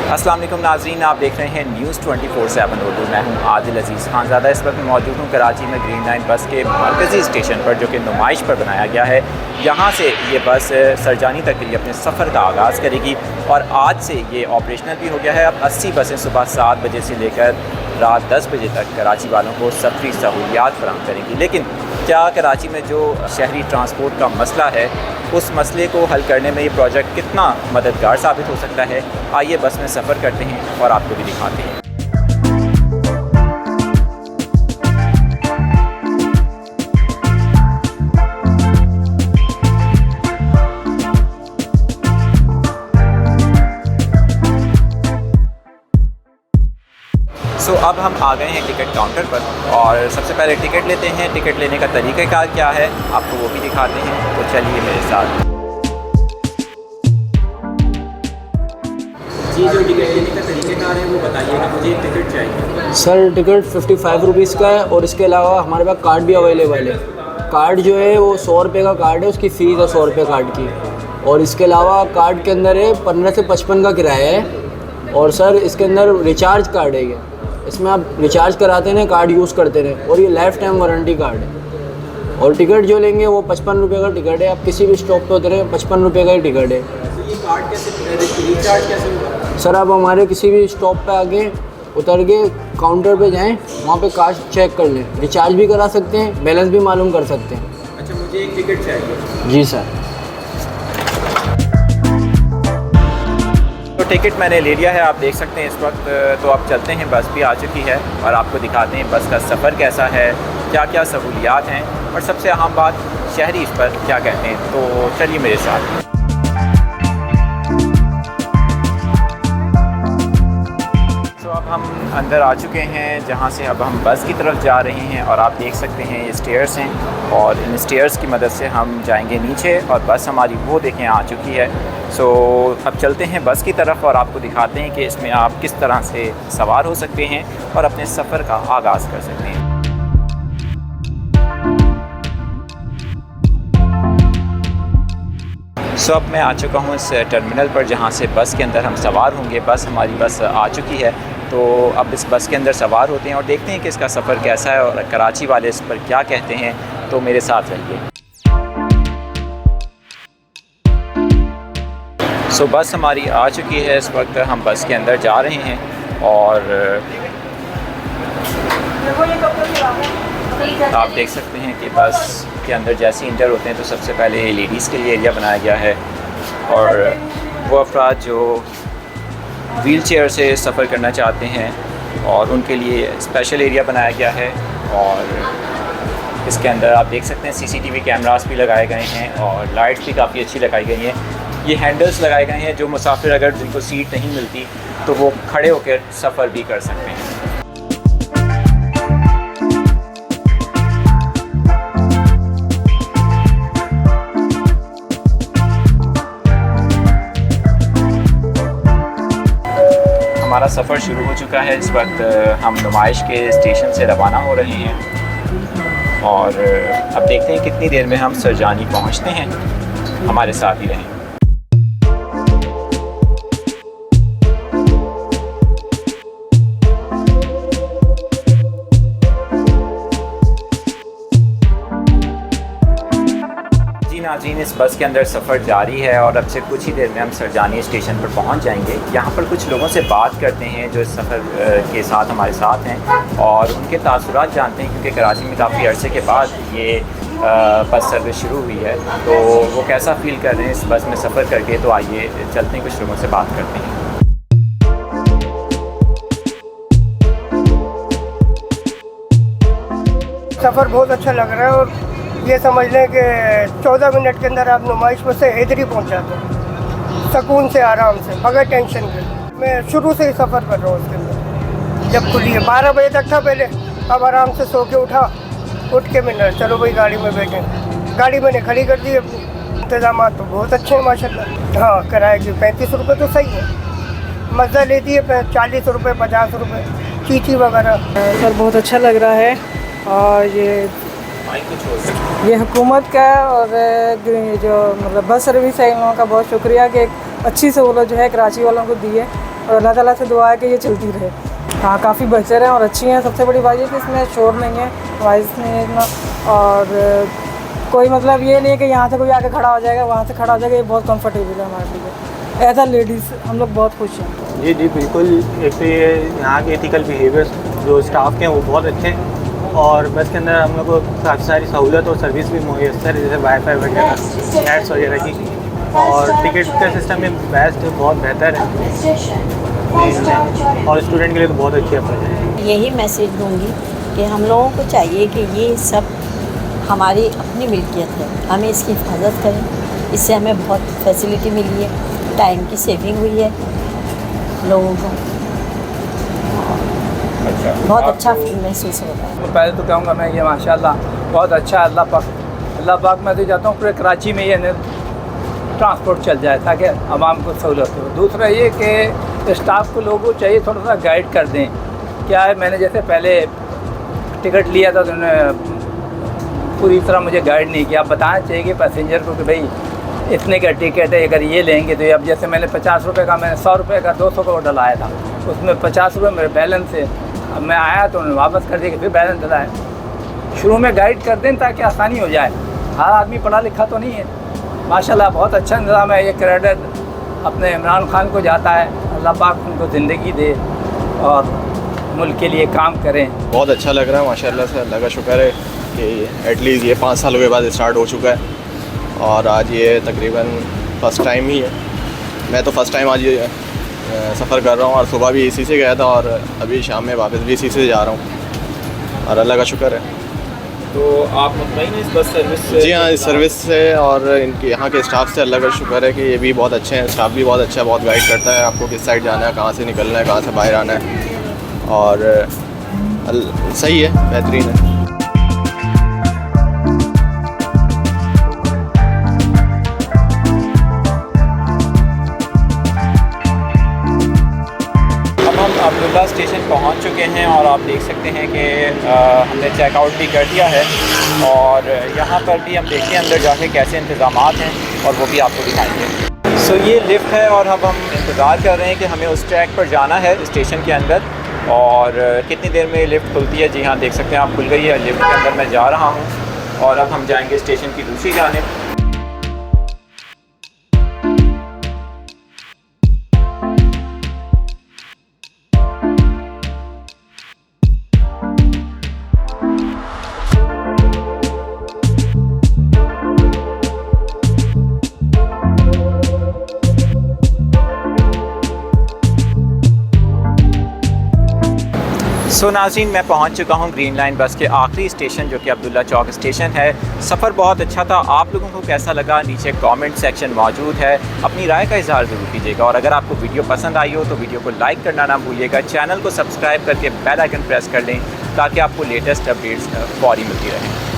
अस्सलाम वालेकुम नाज़रीन, आप देख रहे हैं न्यूज़ 24/7 उर्दू। मैं हूं आदिल अजीज़ खानज़ादा। इस वक्त मौजूद हूं कराची में ग्रीन लाइन बस के मरकज़ी स्टेशन पर, जो कि नुमाइश पर बनाया गया है। यहां से ये बस सरजानी तक के लिए अपने सफ़र का आगाज़ करेगी और आज से ये ऑपरेशनल भी हो गया है। अब 80 बसें सुबह 7 बजे से लेकर रात 10 बजे तक कराची वालों को सफरी सहूलियात फराहम करेंगी। लेकिन क्या कराची में जो शहरी ट्रांसपोर्ट का मसला है, उस मसले को हल करने में ये प्रोजेक्ट कितना मददगार साबित हो सकता है? आइए बस में सफ़र करते हैं और आपको भी दिखाते हैं। अब हम आ गए हैं टिकट काउंटर पर और सबसे पहले टिकट लेते हैं। टिकट लेने का तरीक़ाकार क्या है आपको वो भी दिखाते हैं, तो चलिए मेरे साथ। जी, जो टिकट लेने का तरीक़ाकार है वो बताइएगा। मुझे एक टिकट चाहिए। सर टिकट 55 रुपीज़ का है और इसके अलावा हमारे पास कार्ड भी अवेलेबल है। कार्ड जो है वो 100 रुपये का कार्ड है, उसकी फ़ीस है 100 रुपये कार्ड की। और इसके अलावा कार्ड के अंदर है 15 से 55 का किराया है। और सर इसके अंदर रिचार्ज कार्ड है, ये इसमें आप रिचार्ज कराते हैं, कार्ड यूज़ करते रहें। और ये लाइफ टाइम वारंटी कार्ड है। और टिकट जो लेंगे वो 55 रुपये का टिकट है। आप किसी भी स्टॉप पे उतरे 55 रुपये का ही टिकट है। तो ये कार्ड कैसे रिचार्ज कैसे होगा? सर आप हमारे किसी भी स्टॉप पे आके उतर के काउंटर पे जाएं, वहाँ पे कार्ड चेक कर लें। रिचार्ज भी करा सकते हैं, बैलेंस भी मालूम कर सकते हैं। अच्छा, मुझे एक टिकट चाहिए। जी सर। तो टिकट मैंने ले लिया है, आप देख सकते हैं इस वक्त। तो आप चलते हैं, बस भी आ चुकी है और आपको दिखाते हैं बस का सफ़र कैसा है, क्या क्या सहूलियात हैं और सबसे अहम बात शहरी इस पर क्या कहते हैं। तो चलिए मेरे साथ। तो अब हम अंदर आ चुके हैं, जहाँ से अब हम बस की तरफ जा रहे हैं और आप देख सकते हैं ये स्टेयर्स हैं और इन स्टेयर्स की मदद से हम जाएंगे नीचे और बस हमारी वो देखें आ चुकी है। सो अब चलते हैं बस की तरफ और आपको दिखाते हैं कि इसमें आप किस तरह से सवार हो सकते हैं और अपने सफ़र का आगाज़ कर सकते हैं। सो अब मैं आ चुका हूँ इस टर्मिनल पर, जहाँ से बस के अंदर हम सवार होंगे। हमारी बस आ चुकी है, तो अब इस बस के अंदर सवार होते हैं और देखते हैं कि इसका सफ़र कैसा है और कराची वाले इस पर क्या कहते हैं। तो मेरे साथ रहिए। सो बस हमारी आ चुकी है, इस वक्त हम बस के अंदर जा रहे हैं और आप देख सकते हैं कि बस के अंदर जैसे इंटर होते हैं तो सबसे पहले लेडीज़ के लिए एरिया बनाया गया है और वो अफराद जो व्हील चेयर से सफ़र करना चाहते हैं और उनके लिए स्पेशल एरिया बनाया गया है। और इसके अंदर आप देख सकते हैं CCTV कैमरास भी लगाए गए हैं और लाइट्स भी काफ़ी अच्छी लगाई गई हैं। ये हैंडल्स लगाए गए हैं, जो मुसाफिर अगर जिनको सीट नहीं मिलती तो वो खड़े होकर सफ़र भी कर सकते हैं। हमारा सफ़र शुरू हो चुका है। इस वक्त हम नुमाइश के स्टेशन से रवाना हो रहे हैं और अब देखते हैं कितनी देर में हम सरजानी पहुंचते हैं। हमारे साथ ही रहें। नाज़रीन, इस बस के अंदर सफ़र जारी है और अब से कुछ ही देर में हम सरजानी स्टेशन पर पहुंच जाएंगे। यहाँ पर कुछ लोगों से बात करते हैं जो इस सफ़र के साथ हमारे साथ हैं और उनके तासुरात जानते हैं, क्योंकि कराची में काफ़ी अरसे के बाद ये बस सर्विस शुरू हुई है। तो वो कैसा फ़ील कर रहे हैं इस बस में सफ़र करके। तो आइए चलते हैं, कुछ लोगों से बात करते हैं। सफ़र बहुत अच्छा लग रहा है और ये समझ लें कि 14 मिनट के अंदर आप नुमाइश में से हैदरी पहुंच जाते हैं, सुकून से, आराम से, बगैर टेंशन के। मैं शुरू से ही सफ़र कर रहा हूँ उसके अंदर। जब खुली है 12 बजे तक था पहले, अब आराम से सो के उठ के मैंने चलो भाई गाड़ी में बैठे। गाड़ी मैंने खड़ी कर दी अपनी। इंतज़ाम तो बहुत अच्छे हैं माशाल्लाह। हाँ, किराए की 35 रुपये तो सही है। मज़ा लेती है 40 रुपये 50 रुपये चीटी वगैरह। सर बहुत अच्छा लग रहा है और ये हुकूमत का और जो मतलब बस सर्विस है, इन लोगों का बहुत शुक्रिया कि एक अच्छी सहूलत जो है कराची वालों को दी है। और अल्लाह ताला से दुआ है कि ये चलती रहे। हाँ, काफ़ी बेहतर हैं और अच्छी हैं। सबसे बड़ी बात ये कि इसमें शोर नहीं है, वॉइस नहीं है इतना, और कोई मतलब ये नहीं है कि यहाँ से कोई आके खड़ा हो जाएगा, वहाँ से खड़ा हो जाएगा। ये बहुत कंफर्टेबल है हमारे लिए। एज अ लेडीज़ हम लोग बहुत खुश हैं। जी जी बिल्कुल। एक तो ये यहाँ के एथिकल बिहेवियर्स जो स्टाफ के हैं वो बहुत अच्छे हैं, और बस के अंदर हम लोग को काफ़ी सारी सहूलत और सर्विस भी मुयसर है, जैसे वाईफाई वगैरह, नेट्स वगैरह की, और टिकट का सिस्टम भी बेस्ट है, बहुत बेहतर है, और स्टूडेंट के लिए तो बहुत अच्छी अप्रोच है। यही मैसेज दूंगी कि हम लोगों को चाहिए कि ये सब हमारी अपनी मिल्कियत है, हमें इसकी हिफाजत करें। इससे हमें बहुत फैसिलिटी मिली है, टाइम की सेविंग हुई है लोगों को, बहुत अच्छा महसूस हो रहा है। पहले तो कहूँगा मैं ये माशाल्लाह बहुत अच्छा है। अल्लाह पाक मैं तो चाहता हूँ पूरे कराची में ये ट्रांसपोर्ट चल जाए ताकि आवाम को सहूलत हो। दूसरा ये कि स्टाफ को लोगों को चाहिए थोड़ा सा गाइड कर दें। क्या है, मैंने जैसे पहले टिकट लिया था तो उन्होंने पूरी तरह मुझे गाइड नहीं किया। आप बताना चाहिए कि पैसेंजर को कि भाई इतने का टिकट है, अगर ये लेंगे तो। अब जैसे मैंने 50 रुपये का, मैंने 100 रुपये का 200 का ऑर्डर लाया था, उसमें 50 रुपये मेरे बैलेंस है। अब मैं आया तो उन्होंने वापस कर दिया कि फिर बैलेंस डलाए। शुरू में गाइड कर दें ताकि आसानी हो जाए। हर आदमी पढ़ा लिखा तो नहीं है। माशाल्लाह बहुत अच्छा निज़ाम है। ये क्रेडिट अपने इमरान खान को जाता है, अल्लाह पाक उनको ज़िंदगी दे और मुल्क के लिए काम करें। बहुत अच्छा लग रहा है माशाल्लाह से, अल्लाह का शुक्र है कि एटलीस्ट ये 5 सालों के बाद स्टार्ट हो चुका है, और आज ये तकरीबन फ़र्स्ट टाइम ही है। मैं तो फ़र्स्ट टाइम आज ये सफ़र कर रहा हूँ, और सुबह भी इसी से गया था, और अभी शाम में वापस भी इसी से जा रहा हूँ, और अल्लाह का शुक्र है। तो आप मुतमईन हैं इस बस सर्विस से? जी हाँ, इस सर्विस से और इनके यहाँ के स्टाफ से अल्लाह का शुक्र है कि ये भी बहुत अच्छे हैं। स्टाफ भी बहुत अच्छा है, बहुत गाइड करता है आपको किस साइड जाना है, कहाँ से निकलना है, कहाँ से बाहर आना है, और सही है, बेहतरीन है। अब्दुल्ला स्टेशन पहुंच चुके हैं, और आप देख सकते हैं कि हमने चेकआउट भी कर दिया है, और यहाँ पर भी हम देखते हैं अंदर जाके कैसे इंतज़ामात हैं, और वो भी आपको दिखाएंगे। सो ये लिफ्ट है, और अब हम इंतज़ार कर रहे हैं कि हमें उस ट्रैक पर जाना है स्टेशन के अंदर, और कितनी देर में लिफ्ट खुलती है। जी हाँ, देख सकते हैं आप, खुल गई है लिफ्ट के अंदर मैं जा रहा हूँ, और अब हम जाएँगे स्टेशन की दूसरी जानिब। सो नाज़रीन, मैं पहुंच चुका हूं ग्रीन लाइन बस के आखिरी स्टेशन, जो कि अब्दुल्ला चौक स्टेशन है। सफ़र बहुत अच्छा था। आप लोगों को कैसा लगा, नीचे कमेंट सेक्शन मौजूद है, अपनी राय का इज़हार ज़रूर कीजिएगा। और अगर आपको वीडियो पसंद आई हो तो वीडियो को लाइक करना ना भूलिएगा। चैनल को सब्सक्राइब करके बेल आइकन प्रेस कर लें ताकि आपको लेटेस्ट अपडेट्स फौरी मिलती रहें।